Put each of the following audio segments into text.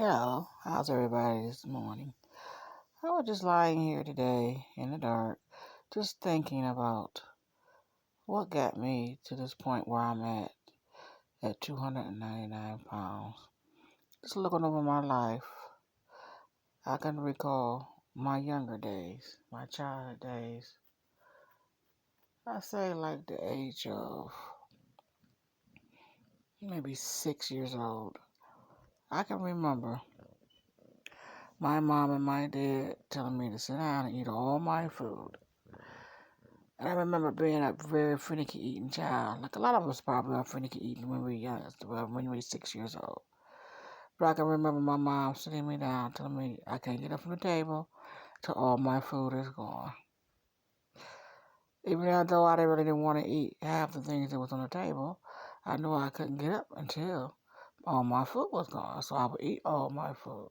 Hello, how's everybody this morning? I was just lying here today in the dark, just thinking about what got me to this point where I'm at 299 pounds. Just looking over my life, I can recall my younger days, my childhood days. I say like the age of maybe 6 years old. I can remember my mom and my dad telling me to sit down and eat all my food. And I remember being a very finicky eating child. Like a lot of us probably are finicky eating when we were young, when we were 6 years old. But I can remember my mom sitting me down, telling me I can't get up from the table till all my food is gone. Even though I really didn't want to eat half the things that was on the table, I knew I couldn't get up until all my food was gone. So I would eat all my food.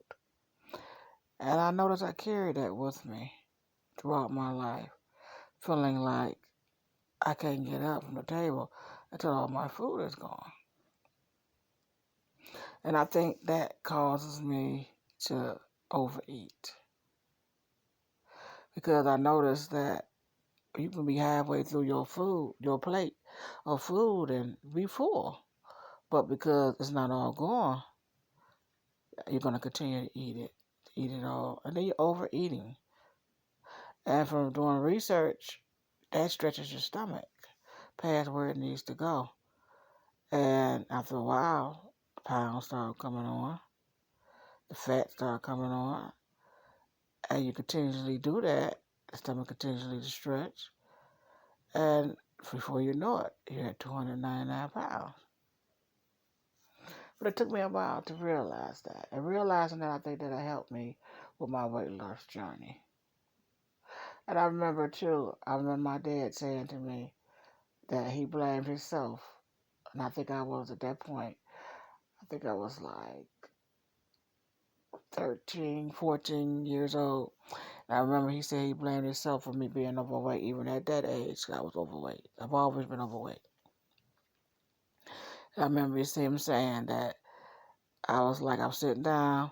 And I noticed I carried that with me throughout my life, feeling like I can't get up from the table until all my food is gone. And I think that causes me to overeat. Because I noticed that you can be halfway through your plate of food and be full. But because it's not all gone, you're going to continue to eat it all. And then you're overeating. And from doing research, that stretches your stomach past where it needs to go. And after a while, the pounds start coming on, the fat start coming on, and you continuously do that, the stomach continuously to stretch, and before you know it, you're at 299 pounds. But it took me a while to realize that. And realizing that, I think that it helped me with my weight loss journey. And I remember my dad saying to me that he blamed himself. And I think I was at that point, I think I was like 13, 14 years old. And I remember he said he blamed himself for me being overweight. Even at that age, I was overweight. I've always been overweight. And I remember him saying that I was sitting down.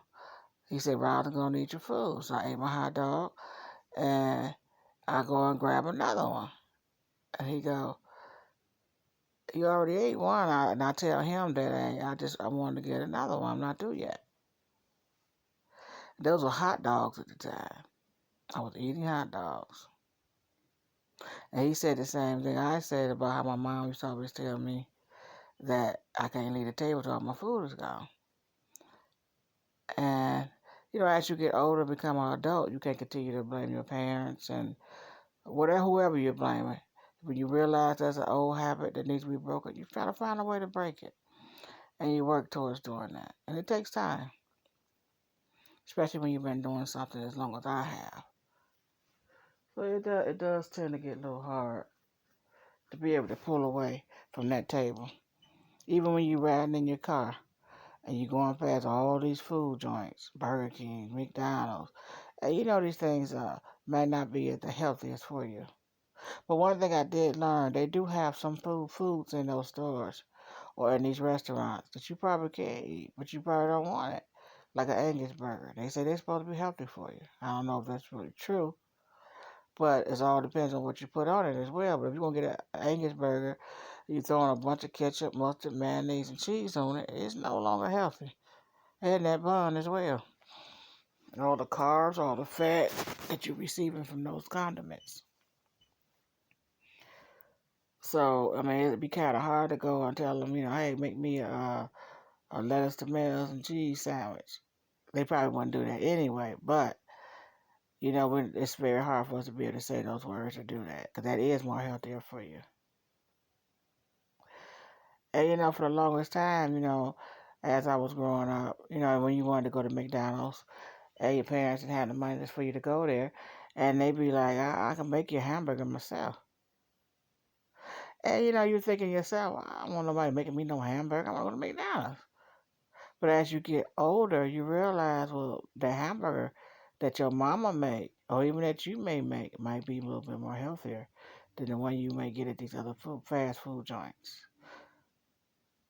He said, Riley, going to eat your food. So I ate my hot dog and I go and grab another one. And he go, you already ate one. And I tell him that I wanted to get another one. I'm not through yet. Those were hot dogs at the time. I was eating hot dogs. And he said the same thing I said about how my mom used to always tell me that I can't leave the table till all my food is gone. And, as you get older, become an adult, you can't continue to blame your parents and whoever you're blaming. When you realize that's an old habit that needs to be broken, you try to find a way to break it. And you work towards doing that. And it takes time, especially when you've been doing something as long as I have. So it does tend to get a little hard to be able to pull away from that table. Even when you're riding in your car and you're going past all these food joints, Burger King, McDonald's, and these things might not be the healthiest for you. But one thing I did learn, they do have some foods in those stores or in these restaurants that you probably can't eat, but you probably don't want it. Like an Angus burger. They say they're supposed to be healthy for you. I don't know if that's really true, but it all depends on what you put on it as well. But if you're going to get an Angus burger, you're throwing a bunch of ketchup, mustard, mayonnaise, and cheese on it, it's no longer healthy. And that bun as well. And all the carbs, all the fat that you're receiving from those condiments. So, I mean, it'd be kind of hard to go and tell them, hey, make me a lettuce, tomatoes, and cheese sandwich. They probably wouldn't do that anyway, but, it's very hard for us to be able to say those words or do that, because that is more healthier for you. And, for the longest time, as I was growing up, when you wanted to go to McDonald's, and your parents didn't have the money just for you to go there, and they'd be like, I can make you a hamburger myself. And, you're thinking to yourself, I don't want nobody making me no hamburger. I want to go to McDonald's. But as you get older, you realize, well, the hamburger that your mama make, or even that you may make, might be a little bit more healthier than the one you may get at these other fast food joints.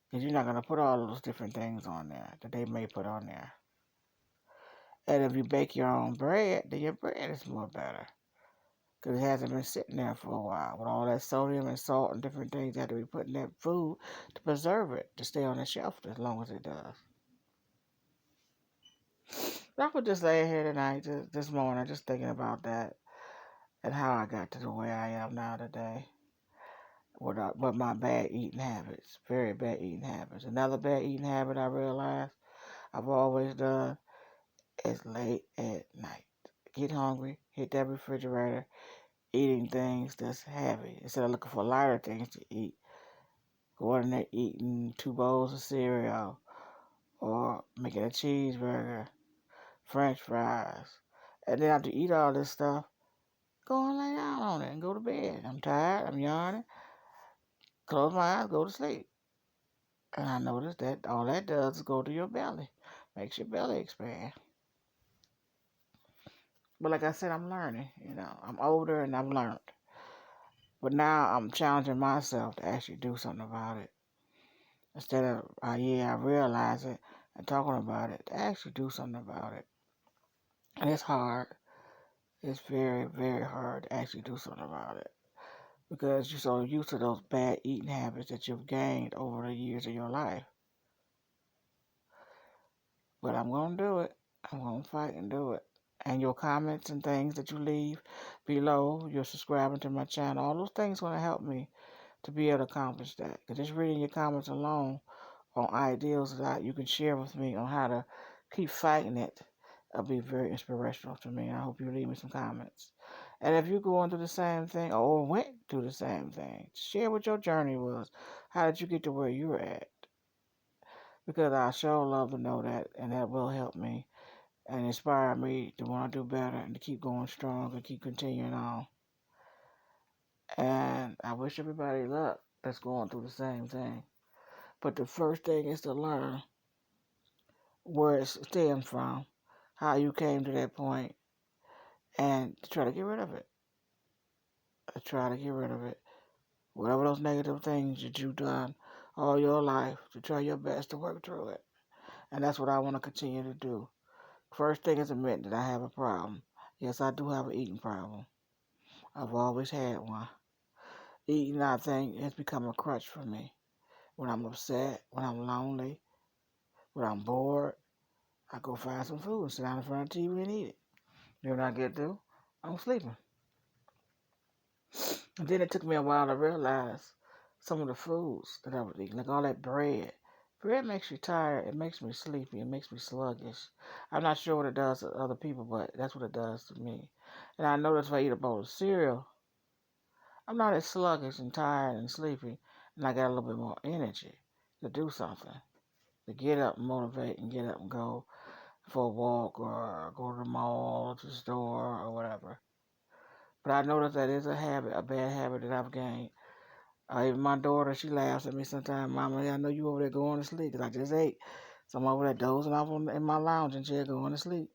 Because you're not going to put all those different things on there that they may put on there. And if you bake your own bread, then your bread is more better because it hasn't been sitting there for a while with all that sodium and salt and different things that have to be put in that food to preserve it, to stay on the shelf as long as it does. But I was just laying here tonight, this morning, just thinking about that and how I got to the way I am now today. With my bad eating habits, very bad eating habits. Another bad eating habit I realized I've always done is late at night. Get hungry, hit that refrigerator, eating things that's heavy. Instead of looking for lighter things to eat, going in there eating 2 bowls of cereal or making a cheeseburger, french fries. And then after you eat all this stuff, go and lay down on it and go to bed. I'm tired, I'm yawning, close my eyes, go to sleep. And I noticed that all that does is go to your belly, makes your belly expand. But like I said, I'm learning, I'm older and I've learned. But now I'm challenging myself to actually do something about it. Instead of, I realize it and talking about it, to actually do something about it. And it's hard. It's very, very hard to actually do something about it. Because you're so used to those bad eating habits that you've gained over the years of your life. But I'm going to do it. I'm going to fight and do it. And your comments and things that you leave below, you're subscribing to my channel, all those things going to help me to be able to accomplish that. Because just reading your comments alone on ideals that you can share with me on how to keep fighting it, it'll be very inspirational to me. I hope you leave me some comments. And if you're going through the same thing or went through the same thing, share what your journey was. How did you get to where you're at? Because I sure love to know that, and that will help me and inspire me to want to do better and to keep going strong and keep continuing on. And I wish everybody luck that's going through the same thing. But the first thing is to learn where it stems from, how you came to that point, and to try to get rid of it. Try to get rid of it. Whatever those negative things that you've done all your life, to try your best to work through it. And that's what I want to continue to do. First thing is admit that I have a problem. Yes, I do have an eating problem. I've always had one. Eating, I think, has become a crutch for me. When I'm upset, when I'm lonely, when I'm bored, I go find some food and sit down in front of the TV and eat it. Then when I get through, I'm sleeping. And then it took me a while to realize some of the foods that I was eating, like all that bread. Bread makes you tired. It makes me sleepy. It makes me sluggish. I'm not sure what it does to other people, but that's what it does to me. And I notice if I eat a bowl of cereal, I'm not as sluggish and tired and sleepy, and I got a little bit more energy to do something, to get up and motivate and get up and go for a walk or go to the mall or to the store or whatever. But I notice that is a habit, a bad habit that I've gained. Even my daughter, she laughs at me sometimes. Mama, I know you over there going to sleep because I just ate. So I'm over there dozing off in my lounging chair going to sleep.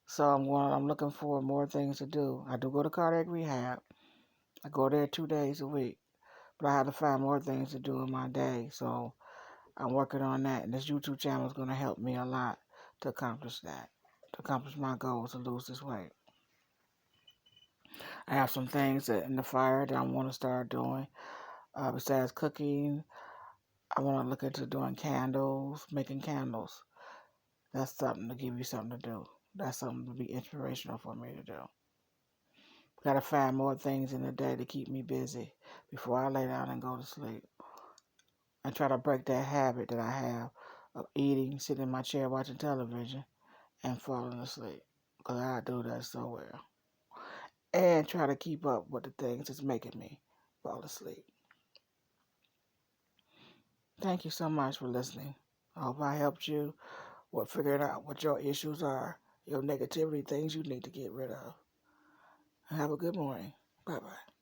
So I'm looking for more things to do. I do go to cardiac rehab. I go there 2 days a week. But I have to find more things to do in my day. So I'm working on that. And this YouTube channel is going to help me a lot to accomplish that, to accomplish my goals to lose this weight. I have some things in the fire that I want to start doing. Besides cooking, I want to look into doing candles, making candles. That's something to give you something to do. That's something to be inspirational for me to do. Got to find more things in the day to keep me busy before I lay down and go to sleep. I try to break that habit that I have of eating, sitting in my chair watching television, and falling asleep. Because I do that so well. And try to keep up with the things that's making me fall asleep. Thank you so much for listening. I hope I helped you with figuring out what your issues are, your negativity, things you need to get rid of. Have a good morning. Bye-bye.